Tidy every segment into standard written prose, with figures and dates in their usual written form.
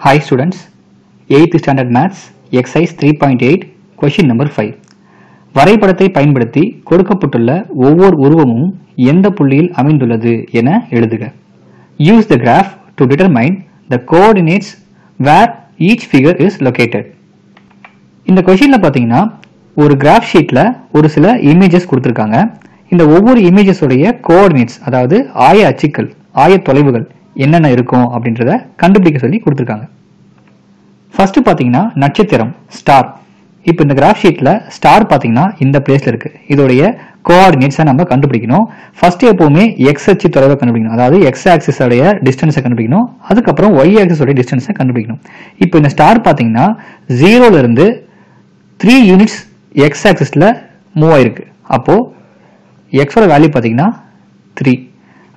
Hi students, 8th Standard Maths, Exercise 3.8, Question number 5. வரைபடத்தை பயன்படுத்தி கொடுக்கப்பட்டுள்ள ஒவ்வொரு உருவமும் எந்த புள்ளியில் அமைந்துள்ளது என எழுதுக. Use the graph to determine the coordinates where each figure is located. இந்த கொஸ்டின்ல பாத்தீங்கன்னா ஒரு கிராஃப் ஷீட்ல ஒரு சில இமேஜஸ் கொடுத்திருக்காங்க. இந்த ஒவ்வொரு இமேஜஸ் உடைய கோஆர்டினேட்ஸ் அதாவது ஆய அச்சுக்கள், ஆய தொலைவுகள் என்னென்ன இருக்கும் அப்படின்றத கண்டுபிடிக்க சொல்லி கொடுத்திருக்காங்க. ஃபர்ஸ்ட் பாத்தீங்கன்னா நட்சத்திரம் ஸ்டார். இப்போ இந்த கிராஃப் ஷீட்ல ஸ்டார் பாத்தீங்கன்னா இந்த பிளேஸ்ல இருக்கு. இதோடைய கோஆர்டினேட்ஸை நம்ம கண்டுபிடிக்கணும். ஃபர்ஸ்ட் எப்பவுமே எக்ஸ் அச்சு தொலைவை கண்டுபிடிக்கணும். அதாவது எக்ஸ் ஆக்சிஸ் உடைய டிஸ்டன்ஸை கண்டுபிடிக்கணும். அதுக்கப்புறம் ஒய் ஆக்சிஸ் உடைய டிஸ்டன்ஸை கண்டுபிடிக்கணும். இப்போ இந்த ஸ்டார் பாத்தீங்கன்னா 0ல இருந்து 3 யூனிட்ஸ் எக்ஸ் ஆக்சிஸ்ல மூவ் ஆயிருக்கு. அப்போ எக்ஸோட வேல்யூ பாத்தீங்கன்னா 3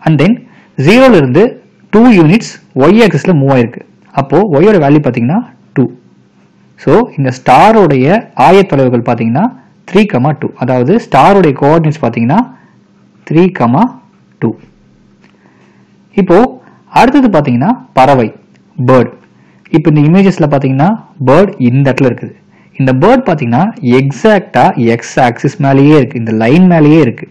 அண்ட் தென் 0ல இருந்து 2 யூனிட்ஸ் ஒய் ஆக்சிஸ்ல மூவ் ஆயிருக்கு. அப்போ ஒய்யோட வேல்யூ பாத்தீங்கன்னா 2. ஸோ இந்த ஸ்டாரோடைய ஆயத்தொலைவுகள் பாத்தீங்கன்னா 3,2. அதாவது ஸ்டாரோடைய கோஆர்டினேட்ஸ் பாத்தீங்கன்னா 3,2. இப்போ அடுத்தது பாத்தீங்கன்னா பறவை பேர்ட். இப்போ இந்த இமேஜஸ்ல பாத்தீங்கன்னா பேர்ட் இந்த இடத்துல இருக்குது. இந்த பேர்ட் பாத்தீங்கன்னா எக்ஸாக்டா எக்ஸ் ஆக்சிஸ் மேலேயே இருக்கு, இந்த லைன் மேலேயே இருக்கு.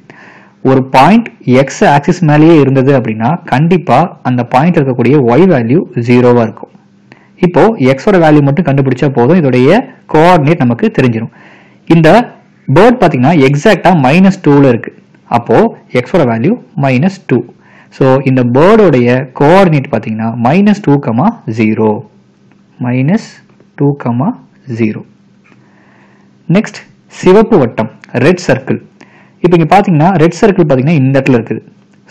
ஒரு பாயிண்ட் எக்ஸ் ஆக்சிஸ் மேலேயே இருந்தது அப்படின்னா கண்டிப்பா அந்த பாயிண்ட் இருக்கக்கூடிய ஒய் வேல்யூ 0வா இருக்கும். இப்போ எக்ஸோட வேல்யூ மட்டும் கண்டுபிடிச்சா போதும், இதோடைய கோஆர்டினேட் நமக்கு தெரிஞ்சிடும். இந்த பேர்ட் பாத்தீங்கன்னா எக்ஸாக்டா -2ல இருக்கு. அப்போ எக்ஸோட வேல்யூ -2. ஸோ இந்த பேர்டோடைய கோஆர்டினேட் பாத்தீங்கன்னா -2,0 -2,0. நெக்ஸ்ட் சிவப்பு வட்டம் ரெட் சர்க்கிள். இப்போ இங்க பாத்தீங்கன்னா ரெட் சர்க்கிள் பாத்தீங்கன்னா இந்த இடத்துல இருக்குது.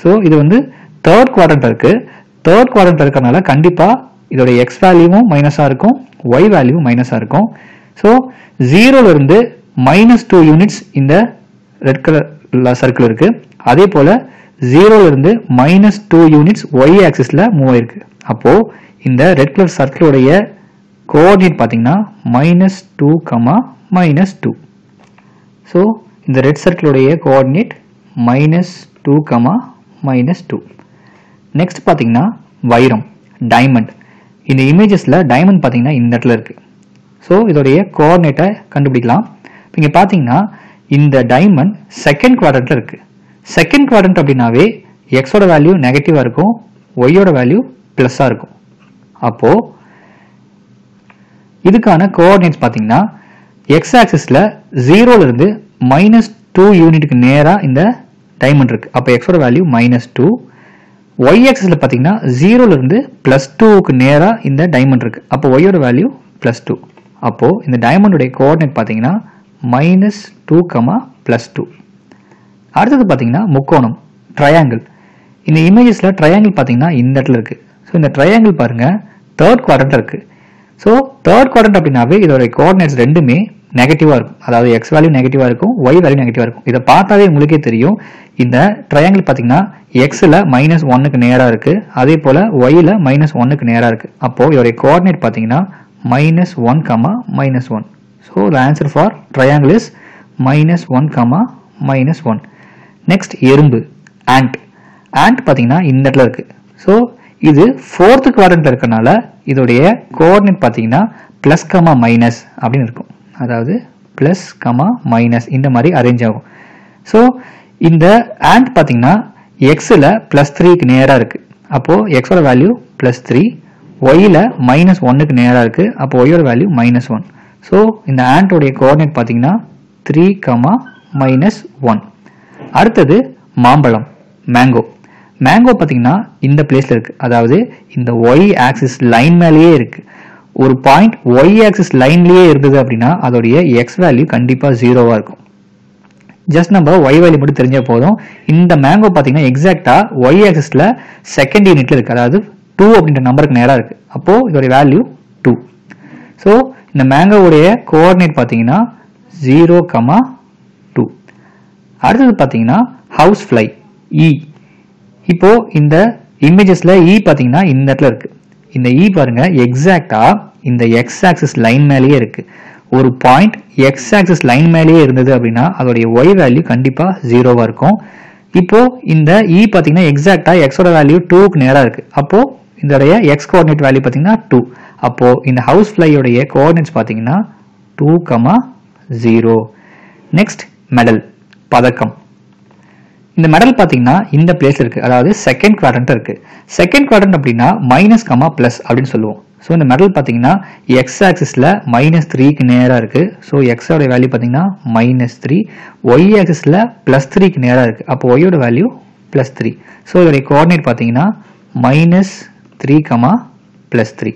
ஸோ இது வந்து தேர்ட் குவாட்ரண்ட் இருக்கு. தேர்ட் குவாட்ரண்ட் இருக்கறனால கண்டிப்பா இதோட எக்ஸ் வேல்யூவும் மைனஸா இருக்கும், ஒய் வேல்யூ மைனஸா இருக்கும். ஸோ 0ல இருந்து -2 யூனிட்ஸ் இந்த ரெட் கலர் சர்க்கிள் இருக்கு. அதே போல 0ல இருந்து -2 யூனிட்ஸ் ஒய் ஆக்சிஸ்ல மூவ் ஆயிருக்கு. அப்போ இந்த ரெட் கலர் சர்க்கிளோடைய கோஆர்டினேட் பாத்தீங்கன்னா -2,-2. ஸோ இந்த ரெட் சர்க்கிளுடைய கோஆர்டினேட் -2,-2. நெக்ஸ்ட் பாத்தீங்கன்னா வைரம் டைமண்ட். இந்த இமேஜஸ்ல டைமண்ட் பாத்தீங்கன்னா இந்த இடத்துல இருக்கு. ஸோ இதோடைய கோஆர்டினேட்டை கண்டுபிடிக்கலாம். இங்க பாத்தீங்கன்னா இந்த டைமண்ட் செகண்ட் குவாட்ரண்ட்ல இருக்கு. செகண்ட் குவாட்ரண்ட் அப்படின்னாவே எக்ஸோட வேல்யூ நெகட்டிவா இருக்கும், ஒய்யோட வேல்யூ பிளஸ்ஸா இருக்கும். அப்போ இதுக்கான கோஆர்டினேட்ஸ் பாத்தீங்கன்னா எக்ஸ் ஆக்சிஸ்ல 0ல இருந்து -2 யூனிட்டுக்கு நேரா இந்த டைமண்ட் இருக்கு. அப்போ எக்ஸோட வேல்யூ -2. ஒய் ஆக்சிஸ்ல பாத்தீங்கன்னா 0ல இருந்து +2க்கு நேரா இந்த டைமண்ட் இருக்கு. அப்போ ஒய்யோட வேல்யூ +2. அப்போ இந்த டைமண்டோட கோஆர்டினேட் பாத்தீங்கன்னா -2,+2. அடுத்தது பாத்தீங்கன்னா முக்கோணம் ட்ரையாங்கிள். இந்த இமேஜஸ்ல ட்ரையாங்கிள் பாத்தீங்கன்னா இந்த இடத்துல இருக்கு. ஸோ இந்த ட்ரையாங்கிள் பாருங்க தேர்ட் குவாட்ரண்ட்ல இருக்கு. ஸோ தேர்ட் குவாட்ரண்ட் அப்படின்னாவே இதோட கோஆர்டினேட்ஸ் ரெண்டுமே நெகட்டிவா இருக்கும். அதாவது எக்ஸ் வேல்யூ நெகட்டிவா இருக்கும், ஒய் வேல்யூ நெகட்டிவா இருக்கும். இதை பார்த்தாவே உங்களுக்கே தெரியும். இந்த ட்ரையாங்கிள் பாத்தீங்கன்னா எக்ஸ்ல -1க்கு நேரா இருக்கு, அதே போல ஒய்ல -1க்கு நேரா இருக்கு. அப்போ இதோட கோஆர்டினேட் பாத்தீங்கன்னா -1,-1. So the answer for triangle is -1,-1. Next எறும்பு ஆண்ட். ஆண்ட் பாத்தீங்கன்னா இந்த இடத்துல இருக்கு. ஸோ இது ஃபோர்த் குவாட்ரண்ட்ல இருக்கனால இதோடைய கோஆர்டினேட் பாத்தீங்கன்னா +, அப்படின்னு இருக்கும். அதாவது +, இந்த மாதிரி அரேஞ்ச் ஆகும். ஸோ இந்த ஆண்ட் பாத்தீங்கன்னா எக்ஸ்ல +3க்கு நேரா இருக்கு. அப்போ எக்ஸோட வேல்யூ +3, ஒய்ல -1க்கு நேரா இருக்கு. அப்போ ஒய்யோட வேல்யூ -1. ஸோ இந்த ஆண்டோடைய கோஆர்டினேட் பாத்தீங்கன்னா 3,-1. அடுத்தது மாம்பழம் மேங்கோ. மேங்கோ பாத்தீங்கன்னா இந்த பிளேஸ்ல இருக்கு. அதாவது இந்த ஒய் ஆக்சிஸ் லைன் மேலேயே இருக்கு. ஒரு பாயிண்ட் ஒய் ஆக்சிஸ் லைன்லயே இருந்தது அப்படின்னா அதோடைய எக்ஸ் வேல்யூ கண்டிப்பா 0வா இருக்கும். ஜஸ்ட் நம்ம ஒய் வேல்யூ மட்டும் தெரிஞ்சா போதும். இந்த மேங்கோ பாத்தீங்கன்னா எக்ஸாக்டா ஒய் ஆக்சிஸ்ல செகண்ட் யூனிட்ல இருக்கு. அதாவது 2 அப்படின்ற நம்பருக்கு நேரா இருக்கு. அப்போ இதோட வேல்யூ 2. ஸோ இந்த மேங்கோவுடைய கோஆர்டினேட் பாத்தீங்கன்னா 0,2. அடுத்தது பாத்தீங்கன்னா ஹவுஸ் ஃபிளை ஈ. இப்போ இந்த இமேஜஸ்ல ஈ பாத்தீங்கன்னா இந்த இடத்துல இருக்கு. இந்த ஈ பாருங்க எக்ஸாக்டா இந்த எக்ஸ் ஆக்சிஸ் லைன் மேலேயே இருக்கு. ஒரு பாயிண்ட் எக்ஸ் ஆக்சிஸ் லைன் மேலேயே இருந்தது அப்படின்னா அதோடைய ஒய் வேல்யூ கண்டிப்பா 0வா இருக்கும். இப்போ இந்த இ பாத்தீங்கன்னா எக்ஸாக்டா எக்ஸோட வேல்யூ 2க்கு நேரா இருக்கு. அப்போ இதோடைய எக்ஸ் கோஆர்டினேட் வேல்யூ பார்த்தீங்கன்னா 2. அப்போ இந்த ஹவுஸ் ஃப்ளையோடைய கோஆர்டினேட்ஸ் பார்த்தீங்கன்னா 2,0. நெக்ஸ்ட் மெடல், பதக்கம். இந்த மெடல் பார்த்தீங்கன்னா இந்த பிளேஸ்ல இருக்கு, அதாவது செகண்ட் குவாட்ரண்ட் இருக்கு. செகண்ட் குவாட்ரண்ட் அப்படின்னா மைனஸ் கமா பிளஸ் அப்படின்னு சொல்லுவோம். ஸோ இந்த மெடல் பார்த்தீங்கன்னா எக்ஸ் ஆக்சிஸில் -3க்கு நேராக இருக்கு. ஸோ எக்ஸோட வேல்யூ பார்த்தீங்கன்னா -3, ஒய் ஆக்சிஸில் +3க்கு நேராக இருக்கு. அப்போ ஒய்யோட வேல்யூ +3. ஸோ இதோடைய கோஆர்டினேட் பார்த்தீங்கன்னா -3, +3.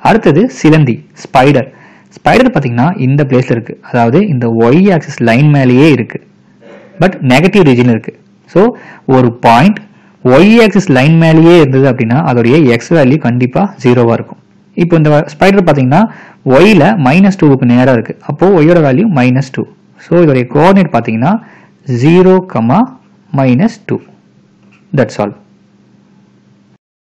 அடுத்தது சிலந்தி, ஸ்பைடர். ஸ்பைடர் பார்த்தீங்கன்னா இந்த பிளேஸ்ல இருக்கு, அதாவது இந்த ஒய் ஆக்சிஸ் லைன் மேலேயே இருக்கு, பட் நெகட்டிவ் ரீஜன் இருக்கு. ஸோ ஒரு பாயிண்ட் ஒய் ஆக்சிஸ் லைன் மேலேயே இருந்தது அப்படின்னா அதோடைய எக்ஸ் வேல்யூ கண்டிப்பா 0வா இருக்கும். இப்போ இந்த ஸ்பைடர் பார்த்தீங்கன்னா ஒய்ல -2க்கு நேராக இருக்கு. அப்போ ஒய்யோட வேல்யூ -2. ஸோ இதோடைய கோஆர்டினேட் பார்த்தீங்கன்னா 0, -2. That's all.